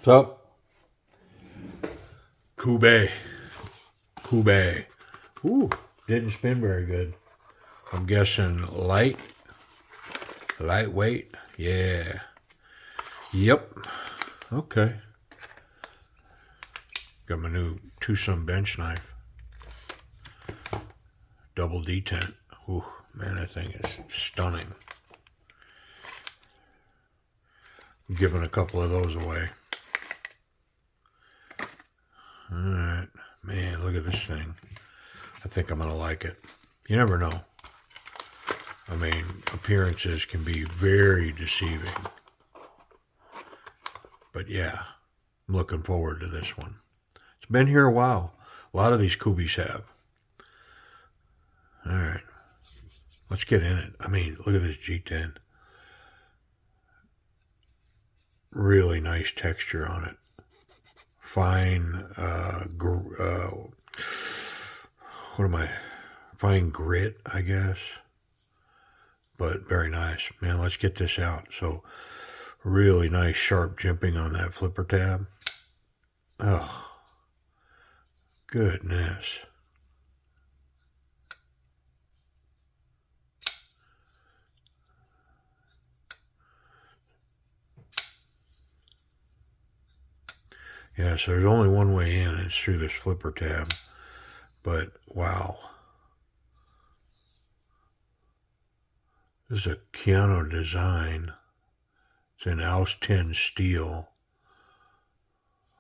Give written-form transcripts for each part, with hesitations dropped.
So, Kubey. Ooh, didn't spin very good. I'm guessing lightweight. Yeah. Yep. Okay. Got my new twosun bench knife. Double detent. Ooh, man, that thing is stunning. I'm giving a couple of those away. Alright. Man, look at this thing. I think I'm going to like it. You never know. I mean, appearances can be very deceiving. But yeah, I'm looking forward to this one. It's been here a while. A lot of these Kubeys have. Alright. Let's get in it. I mean, look at this G10. Really nice texture on it. Fine, fine grit, I guess. But very nice. Man, let's get this out. So, really nice sharp jimping on that flipper tab. Oh, goodness. Yeah, so there's only one way in. It's through this flipper tab. But, wow. This is a Kershaw design. It's an Aus 10 steel.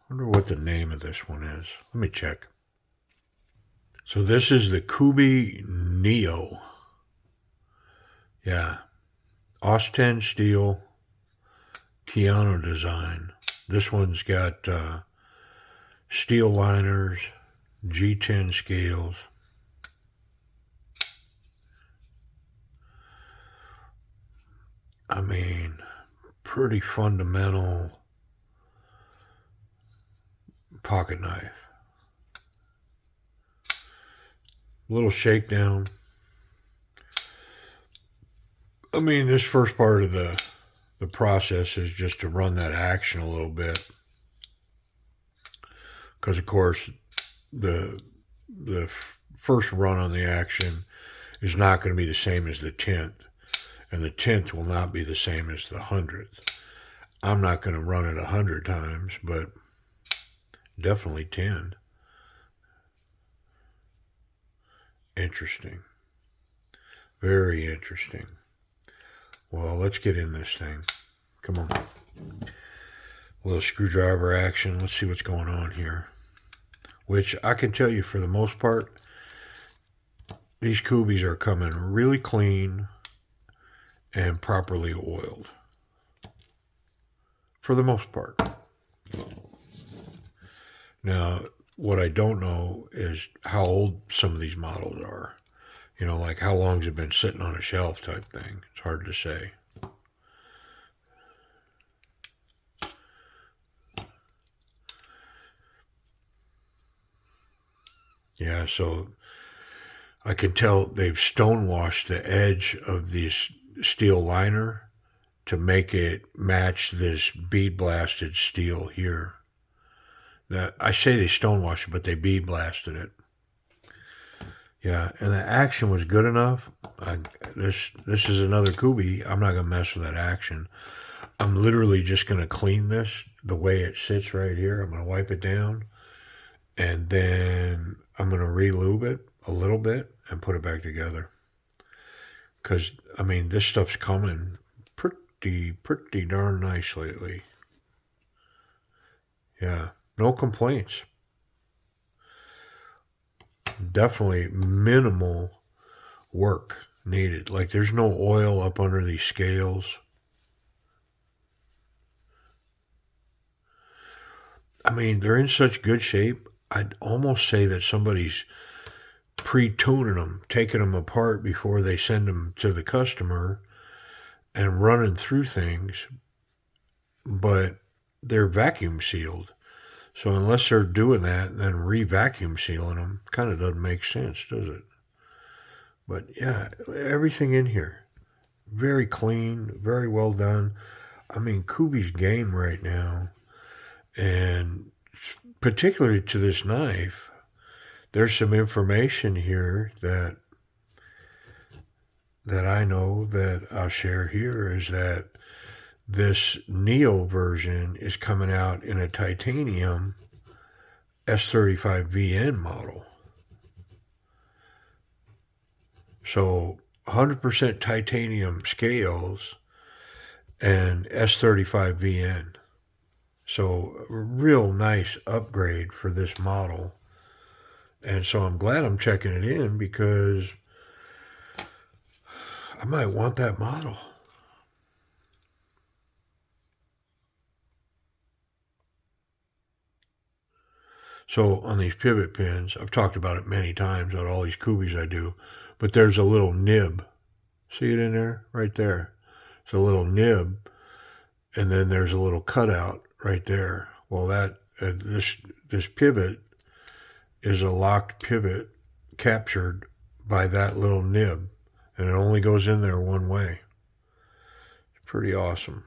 I wonder what the name of this one is. Let me check. So this is the Kubey Neo. Yeah. Aus 10 steel. Kershaw design. This one's got steel liners, G10 scales. I mean, pretty fundamental pocket knife. Little shakedown. I mean, this first part of the process is just to run that action a little bit. Because, of course, the first run on the action is not going to be the same as the 10th. And the 10th will not be the same as the 100th. I'm not going to run it 100 times, but definitely 10. Interesting. Very interesting. Well, let's get in this thing. Come on. A little screwdriver action. Let's see what's going on here. Which I can tell you for the most part, these Kubeys are coming really clean and properly oiled. For the most part. Now, what I don't know is how old some of these models are. You know, like how long's it been sitting on a shelf type thing. It's hard to say. Yeah, so I can tell they've stonewashed the edge of this steel liner to make it match this bead blasted steel here. That I say they stonewashed it, but they bead blasted it. Yeah, and the action was good enough. This is another Kubey. I'm not gonna mess with that action. I'm literally just gonna clean this the way it sits right here. I'm gonna wipe it down, and then I'm gonna re-lube it a little bit and put it back together. Because I mean, this stuff's coming pretty darn nice lately. Yeah, no complaints. Definitely minimal work needed. Like there's no oil up under these scales. I mean, they're in such good shape. I'd almost say that somebody's pre-tuning them, taking them apart before they send them to the customer and running through things. But they're vacuum sealed. So unless they're doing that, then re-vacuum sealing them kind of doesn't make sense, does it? But yeah, everything in here, very clean, very well done. I mean, Kubey's game right now, and particularly to this knife, there's some information here that I know that I'll share here is that this Neo version is coming out in a titanium S35VN model. So 100% titanium scales and S35VN. So a real nice upgrade for this model. And so I'm glad I'm checking it in because I might want that model. So on these pivot pins, I've talked about it many times on all these Kubeys I do, but there's a little nib. See it in there? Right there. It's a little nib, and then there's a little cutout right there. Well, this pivot is a locked pivot captured by that little nib, and it only goes in there one way. It's pretty awesome.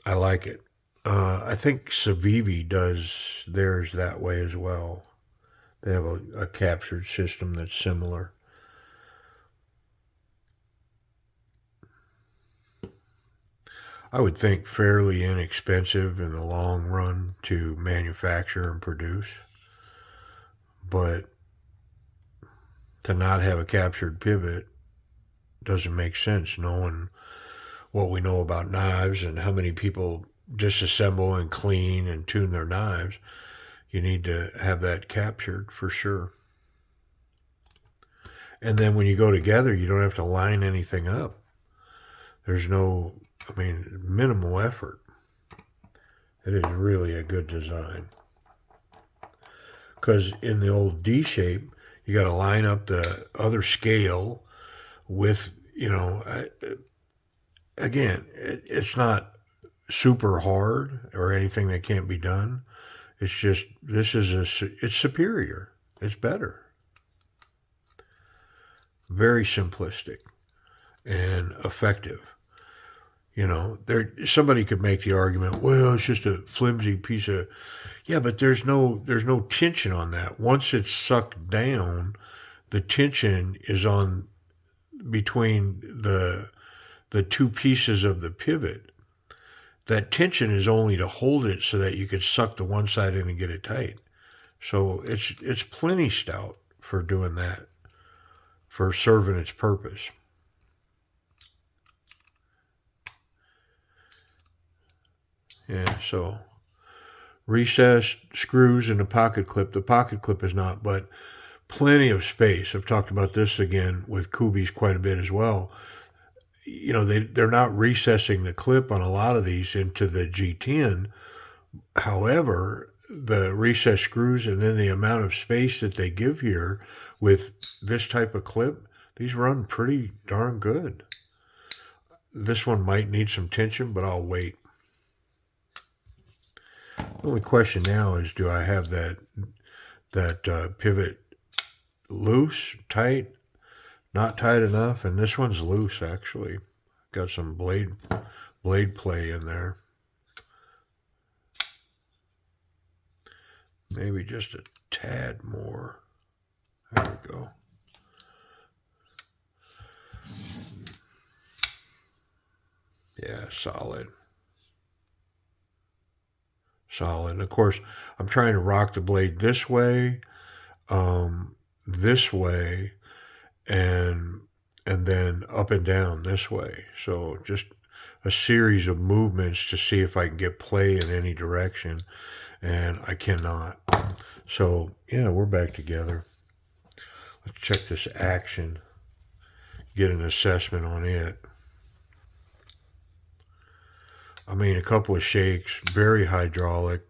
I like it. I think Civivi does theirs that way as well. They have a captured system that's similar. I would think fairly inexpensive in the long run to manufacture and produce, but to not have a captured pivot doesn't make sense knowing what we know about knives and how many people disassemble and clean and tune their knives. You need to have that captured for sure. And then when you go together, you don't have to line anything up. There's no, minimal effort. It is really a good design. Because in the old D shape, you got to line up the other scale with, again, it's not super hard or anything that can't be done. It's just, it's superior. It's better. Very simplistic and effective. Somebody could make the argument, well, it's just a flimsy piece of, yeah, but there's no tension on that. Once it's sucked down, the tension is on between the two pieces of the pivot. That tension is only to hold it so that you could suck the one side in and get it tight. So it's plenty stout for doing that, for serving its purpose. Yeah, so recessed screws and a pocket clip. The pocket clip is not, but plenty of space. I've talked about this again with Kubeys quite a bit as well. They're not recessing the clip on a lot of these into the G10. However, the recessed screws and then the amount of space that they give here with this type of clip, these run pretty darn good. This one might need some tension, but I'll wait. The only question now is, do I have that pivot loose, tight, not tight enough? And this one's loose, actually. Got some blade play in there. Maybe just a tad more. There we go. Yeah, solid. Solid. Of course, I'm trying to rock the blade this way, and then up and down this way. So just a series of movements to see if I can get play in any direction, and I cannot. So yeah, we're back together. Let's check this action, get an assessment on it. A couple of shakes, very hydraulic.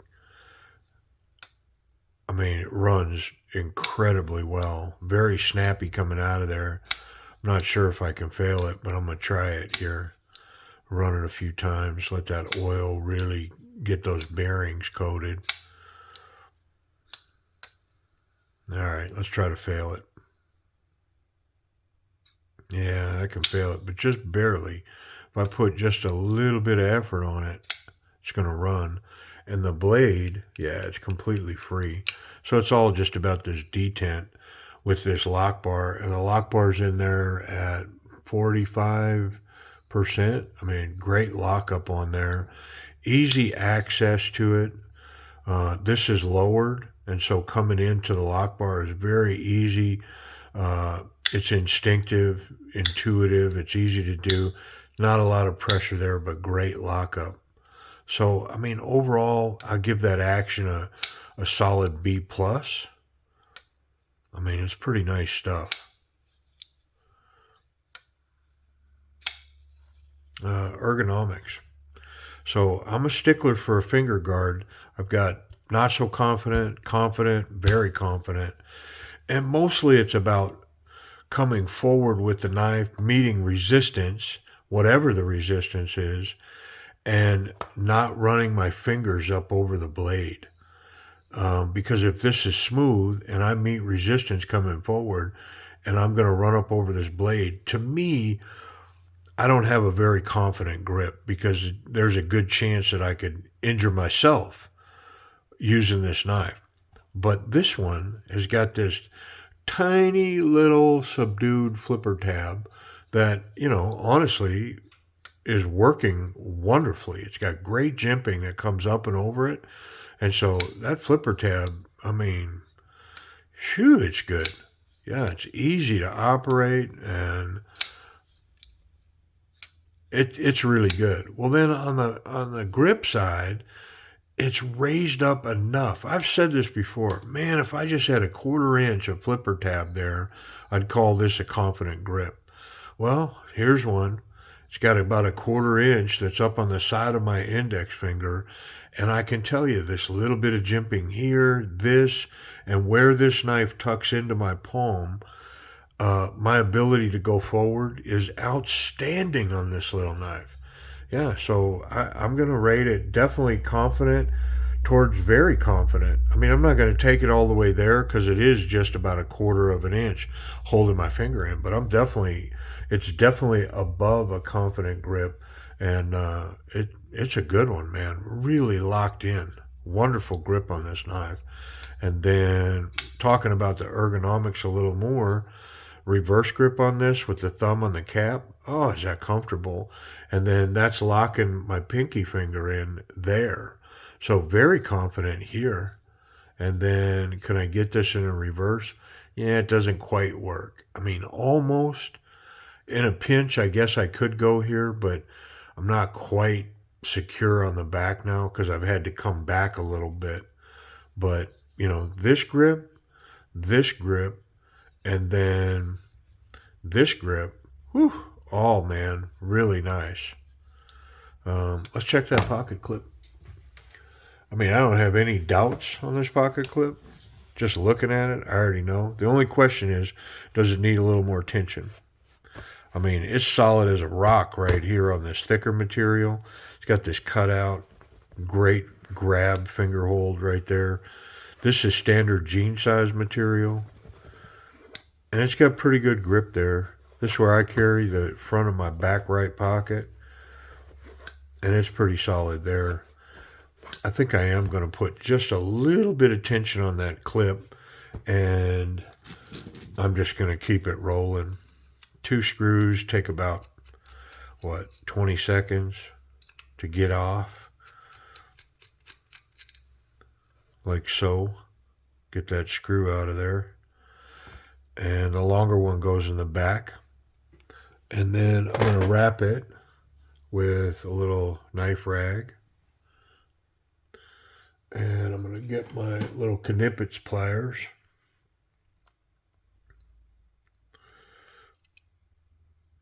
It runs incredibly well. Very snappy coming out of there. I'm not sure if I can fail it, but I'm going to try it here. Run it a few times, let that oil really get those bearings coated. All right, let's try to fail it. Yeah, I can fail it, but just barely. If I put just a little bit of effort on it, it's going to run. And the blade, yeah, it's completely free. So it's all just about this detent with this lock bar. And the lock bar's in there at 45%. I mean, great lockup on there. Easy access to it. This is lowered, and so coming into the lock bar is very easy. It's instinctive, intuitive. It's easy to do. Not a lot of pressure there, but great lockup. So, I mean, overall, I give that action a solid B plus. I mean, it's pretty nice stuff. Ergonomics. So I'm a stickler for a finger guard. I've got not so confident, confident, very confident. And mostly it's about coming forward with the knife, meeting resistance, whatever the resistance is, and not running my fingers up over the blade. Because if this is smooth and I meet resistance coming forward and I'm going to run up over this blade, to me, I don't have a very confident grip because there's a good chance that I could injure myself using this knife. But this one has got this tiny little subdued flipper tab that, you know, honestly is working wonderfully. It's got great jimping that comes up and over it. And so that flipper tab, I mean, phew, it's good. Yeah, it's easy to operate and it's really good. Well, then on the grip side, it's raised up enough. I've said this before. Man, if I just had a 1/4 inch of flipper tab there, I'd call this a confident grip. Well, here's one. It's got about a 1/4 inch that's up on the side of my index finger. And I can tell you this little bit of jimping here, this, and where this knife tucks into my palm, my ability to go forward is outstanding on this little knife. Yeah, so I'm going to rate it definitely confident towards very confident. I mean, I'm not going to take it all the way there because it is just about a 1/4 of an inch holding my finger in, but it's definitely above a confident grip, and it's a good one, man. Really locked in. Wonderful grip on this knife. And then talking about the ergonomics a little more, reverse grip on this with the thumb on the cap. Oh, is that comfortable? And then that's locking my pinky finger in there. So very confident here. And then can I get this in a reverse? Yeah, it doesn't quite work. I mean, almost. In a pinch, I guess I could go here, but I'm not quite secure on the back now because I've had to come back a little bit. But, you know, this grip, and then this grip, whew, oh man, really nice. Let's check that pocket clip. I mean, I don't have any doubts on this pocket clip. Just looking at it, I already know. The only question is, does it need a little more tension? I mean, it's solid as a rock right here on this thicker material. It's got this cutout, great grab finger hold right there. This is standard jean size material. And it's got pretty good grip there. This is where I carry the front of my back right pocket. And it's pretty solid there. I think I am going to put just a little bit of tension on that clip. And I'm just going to keep it rolling. 2 screws take about, 20 seconds to get off. Like so. Get that screw out of there. And the longer one goes in the back. And then I'm going to wrap it with a little knife rag. And I'm going to get my little Knippets pliers.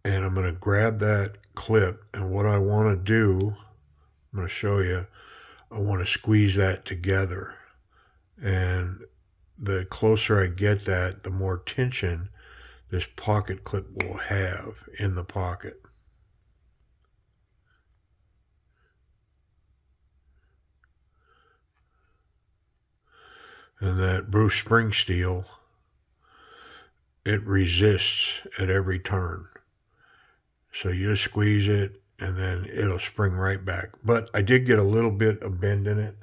And I'm going to grab that clip. And what I want to do, I'm going to show you, I want to squeeze that together. And the closer I get that, the more tension this pocket clip will have in the pocket. And that Bruce Spring steel, it resists at every turn. So you just squeeze it and then it'll spring right back. But I did get a little bit of bend in it.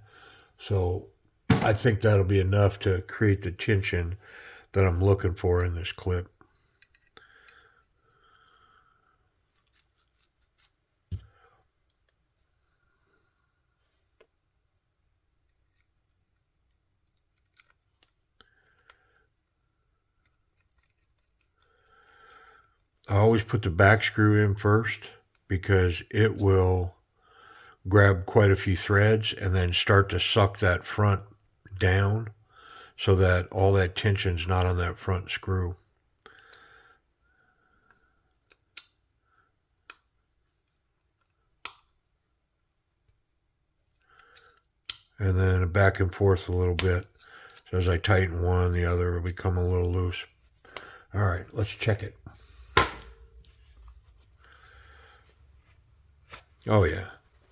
So I think that'll be enough to create the tension that I'm looking for in this clip. I always put the back screw in first because it will grab quite a few threads and then start to suck that front down so that all that tension's not on that front screw. And then back and forth a little bit. So as I tighten one, the other will become a little loose. All right, let's check it. Oh yeah,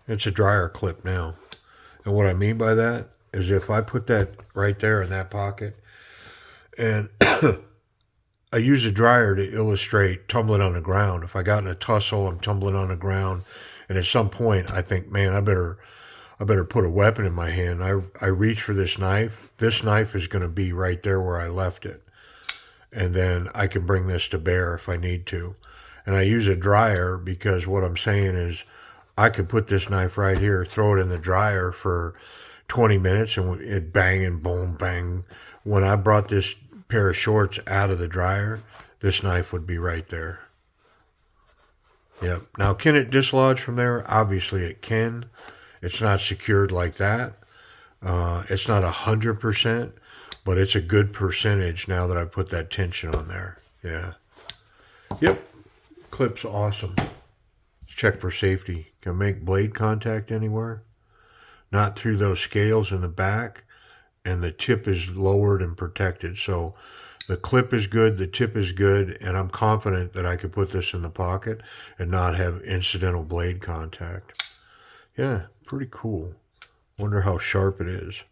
it's a dryer clip now. And what I mean by that is if I put that right there in that pocket and I use a dryer to illustrate tumbling on the ground. If I got in a tussle, I'm tumbling on the ground, and at some point I think, man, I better put a weapon in my hand. I reach for this knife. This knife is going to be right there where I left it. And then I can bring this to bear if I need to. And I use a dryer because what I'm saying is I could put this knife right here, throw it in the dryer for 20 minutes, and it bang and boom, bang. When I brought this pair of shorts out of the dryer, this knife would be right there. Yep. Now, can it dislodge from there? Obviously it can. It's not secured like that. It's not 100%, but it's a good percentage now that I put that tension on there. Yeah. Yep. Clip's awesome. Let's check for safety. Can I make blade contact anywhere? Not through those scales in the back, and the tip is lowered and protected. So the clip is good, the tip is good, and I'm confident that I could put this in the pocket and not have incidental blade contact. Yeah, pretty cool. Wonder how sharp it is.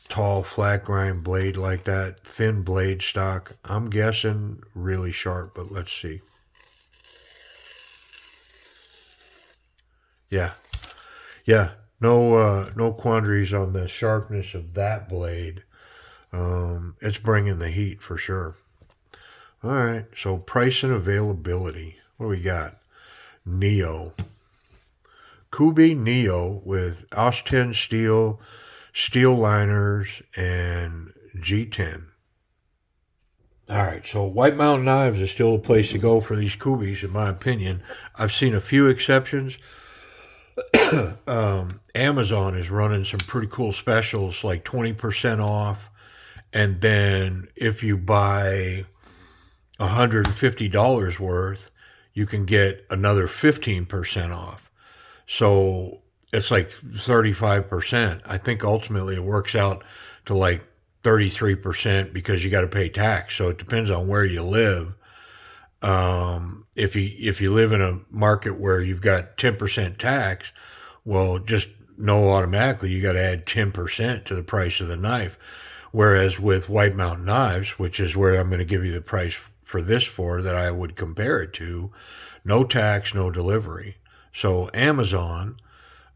Tall, flat grind blade like that, thin blade stock. I'm guessing really sharp, but let's see. Yeah. Yeah. No quandaries on the sharpness of that blade. It's bringing the heat for sure. All right, so price and availability. What do we got? Neo. Kubey Neo with OS10 steel, steel liners, and G10. All right, so White Mountain Knives is still a place to go for these Kubeys, in my opinion. I've seen a few exceptions. Amazon is running some pretty cool specials, like 20% off. And then if you buy $150 worth, you can get another 15% off. So it's like 35%. I think ultimately it works out to like 33% because you got to pay tax. So it depends on where you live. If you live in a market where you've got 10% tax, well, just know automatically you got to add 10% to the price of the knife. Whereas with White Mountain Knives, which is where I'm going to give you the price for this for that I would compare it to, no tax, no delivery. So Amazon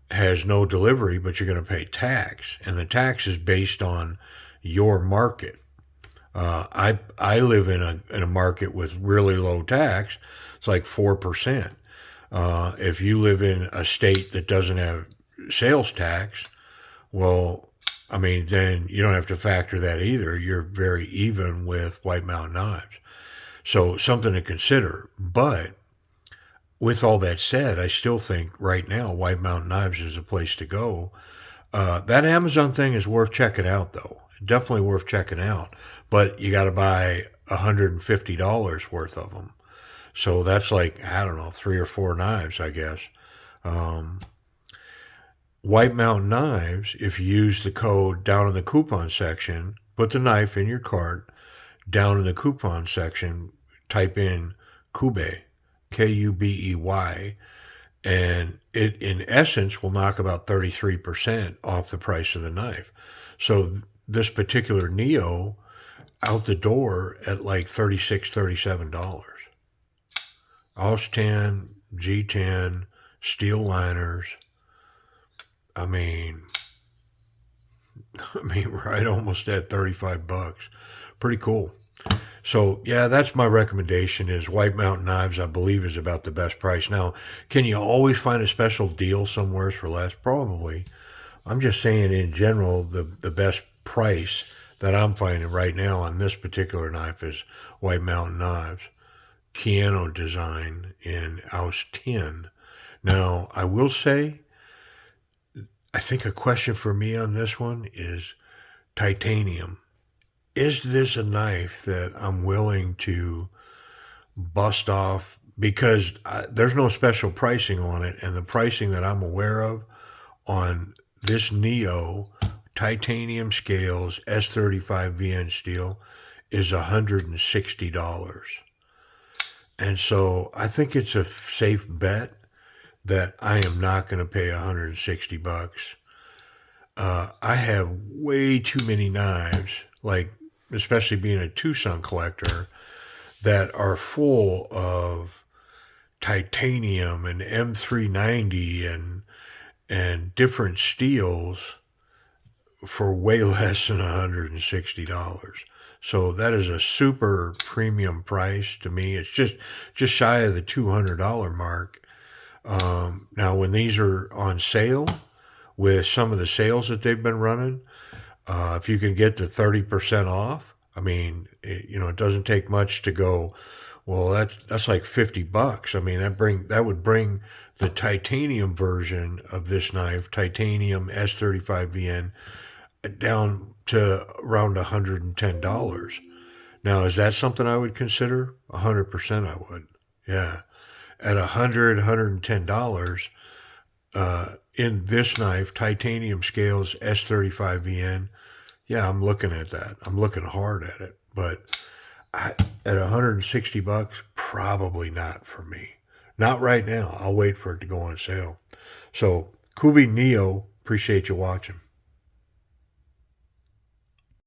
has no delivery, but you're going to pay tax, and the tax is based on your market. I live in a market with really low tax. It's like 4%. If you live in a state that doesn't have sales tax, well, I mean, then you don't have to factor that either. You're very even with White Mountain Knives. So something to consider. But with all that said, I still think right now White Mountain Knives is a place to go. That Amazon thing is worth checking out, though. Definitely worth checking out. But you got to buy $150 worth of them. So that's like, I don't know, 3 or 4 knives, I guess. White Mountain Knives, if you use the code down in the coupon section, put the knife in your cart, down in the coupon section, type in Kubey, Kubey, and it in essence will knock about 33% off the price of the knife. So this particular Neo out the door at like $36, $37. AUS 10, G10, steel liners. I mean, right almost at 35 bucks. Pretty cool. So yeah, that's my recommendation is White Mountain Knives, I believe is about the best price. Now, can you always find a special deal somewhere for less? Probably. I'm just saying in general, the best price that I'm finding right now on this particular knife is White Mountain Knives. Piano design in AUS 10. Now, I will say, I think a question for me on this one is titanium. Is this a knife that I'm willing to bust off? Because there's no special pricing on it, and the pricing that I'm aware of on this Neo titanium scales S35VN steel is $160. And so I think it's a safe bet that I am not going to pay 160 bucks. I have way too many knives, like especially being a twosun collector, that are full of titanium and M390 and different steels for way less than $160. So that is a super premium price to me. It's just shy of the $200 mark. Now, when these are on sale, with some of the sales that they've been running, if you can get the 30% off, I mean, it doesn't take much to go, well, that's like 50 bucks. I mean, that would bring the titanium version of this knife, titanium S35VN, down to around $110. Now, is that something I would consider? 100% I would. Yeah. At $110, in this knife, titanium scales S35VN, yeah, I'm looking at that. I'm looking hard at it. But at 160 bucks, probably not for me. Not right now. I'll wait for it to go on sale. So, Kubey Neo, appreciate you watching.